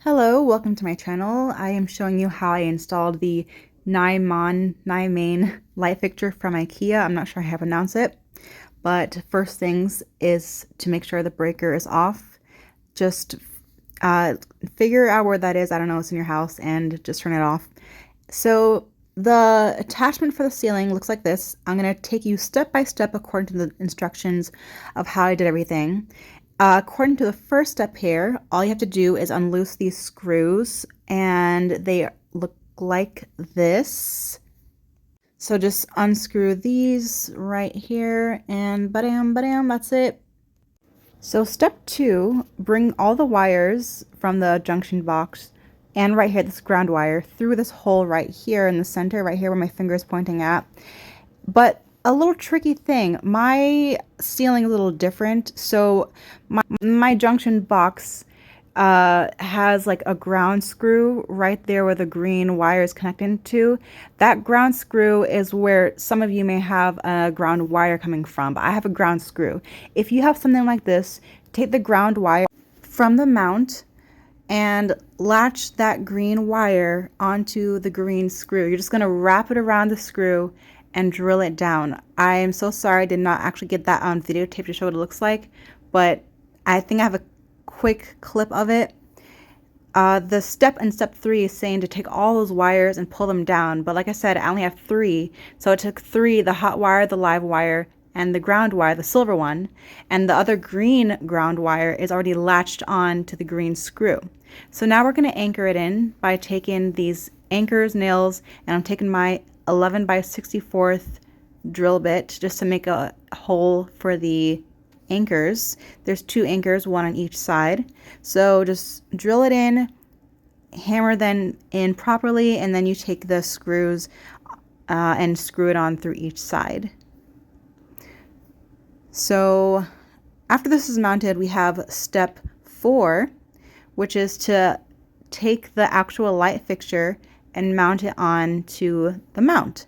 Hello, welcome to my channel. I am showing you how I installed the Nymåne light fixture from Ikea. I'm not sure how to pronounce it, but first things is to make sure the breaker is off. Just figure out where that is. I don't know, it's in your house, and just turn it off. So the attachment for the ceiling looks like this. I'm going to take you step by step according to the instructions of how I did everything. According to the first step here, all you have to do is unloose these screws, and they look like this. So just unscrew these right here, and badam, badam, that's it. So step 2, bring all the wires from the junction box and right here, this ground wire, through this hole right here in the center, right here where my finger is pointing at. But a little tricky thing, my ceiling is a little different. So my junction box has like a ground screw right there where the green wire is connected to. That ground screw is where some of you may have a ground wire coming from, but I have a ground screw. If you have something like this, take the ground wire from the mount and latch that green wire onto the green screw. You're just going to wrap it around the screw and drill it down. I am so sorry I did not actually get that on videotape to show what it looks like, but I think I have a quick clip of it. The step in step 3 is saying to take all those wires and pull them down, but like I said, I only have 3, so it took 3, the hot wire, the live wire, and the ground wire, the silver one, and the other green ground wire is already latched on to the green screw. So now we're going to anchor it in by taking these anchors, nails, and I'm taking my 11 by 64th drill bit just to make a hole for the anchors. There's 2 anchors, one on each side. So just drill it in, hammer them in properly, and then you take the screws and screw it on through each side. So after this is mounted, we have step 4, which is to take the actual light fixture and mount it on to the mount.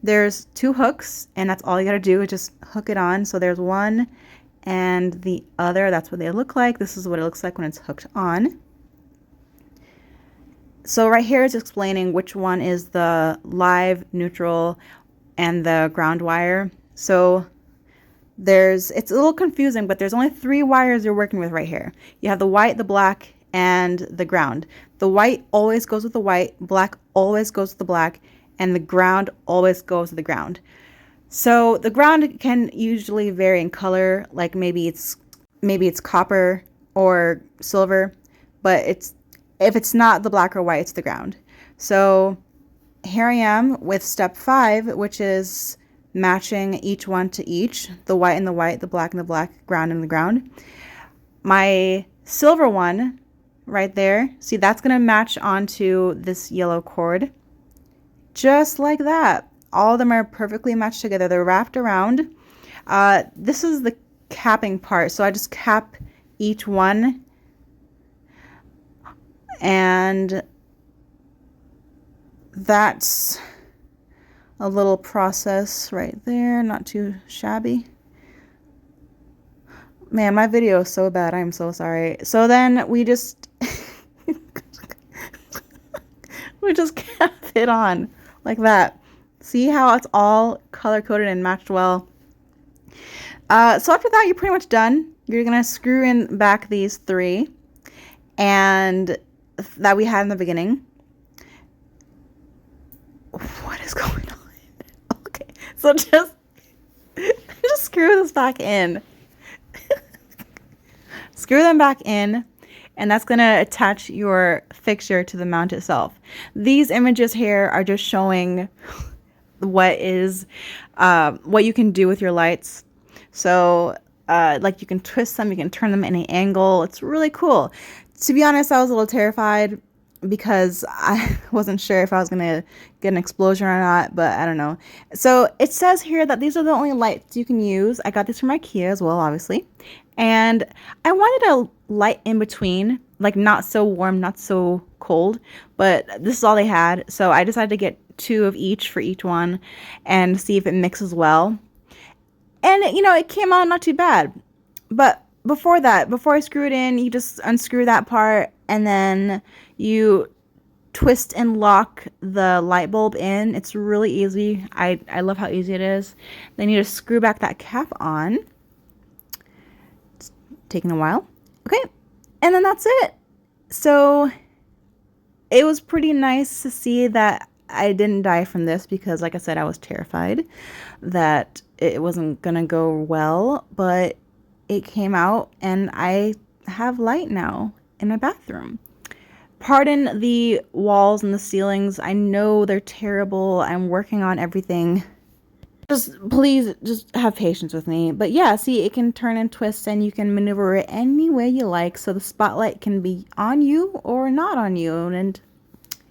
There's 2 hooks, and that's all you gotta do is just hook it on. So there's one and the other. That's what they look like. This is what it looks like when it's hooked on. So right here is explaining which one is the live, neutral, and the ground wire. So it's a little confusing, but there's only 3 wires you're working with right here. You have the white, the black, and the ground. The white always goes with the white, black always goes with the black, and the ground always goes with the ground. So the ground can usually vary in color, like maybe it's copper or silver, but if it's not the black or white, it's the ground. So here I am with step 5, which is matching each one to each, the white and the white, the black and the black, ground and the ground. My silver one right there, see, that's going to match onto this yellow cord, just like that. All of them are perfectly matched together. They're wrapped around. This is the capping part, so I just cap each one, and that's a little process right there, not too shabby. Man, my video is so bad. I'm so sorry. So then we just we just cap it on like that. See how it's all color coded and matched well. So after that, you're pretty much done. You're gonna screw in back these 3 and that we had in the beginning. What is going on? Okay, so just screw this back in. Screw them back in, and that's going to attach your fixture to the mount itself. These images here are just showing what you can do with your lights. So like you can twist them, you can turn them in an angle. It's really cool. To be honest, I was a little terrified because I wasn't sure if I was going to get an explosion or not, but I don't know. So it says here that these are the only lights you can use. I got this from Ikea as well, obviously. And I wanted a light in between, like not so warm, not so cold, but this is all they had. So I decided to get 2 of each for each one and see if it mixes well. And, you know, it came out not too bad. But before I screw it in, you just unscrew that part and then you twist and lock the light bulb in. It's really easy. I love how easy it is. Then you just screw back that cap on. It's taking a while. Okay, and then that's it. So it was pretty nice to see that I didn't die from this because, like I said, I was terrified that it wasn't gonna go well, but it came out and I have light now in my bathroom. Pardon the walls and the ceilings. I know they're terrible. I'm working on everything. Please just have patience with me. But yeah, see, it can turn and twist and you can maneuver it any way you like. So the spotlight can be on you or not on you. And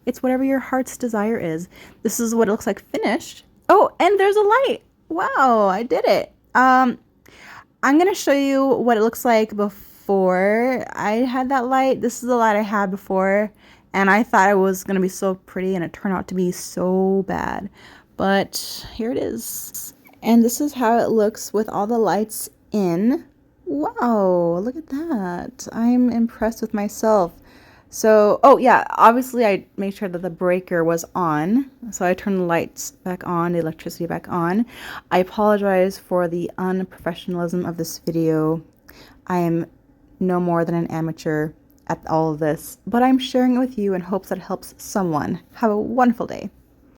it's whatever your heart's desire is. This is what it looks like finished. Oh, and there's a light. Wow, I did it. I'm going to show you what it looks like before I had that light. This is the light I had before, and I thought it was going to be so pretty, and it turned out to be so bad. But here it is. And this is how it looks with all the lights in. Wow, look at that. I'm impressed with myself. So, oh yeah, obviously I made sure that the breaker was on. So I turned the lights back on, the electricity back on. I apologize for the unprofessionalism of this video. I am no more than an amateur at all of this, but I'm sharing it with you in hopes that it helps someone. Have a wonderful day.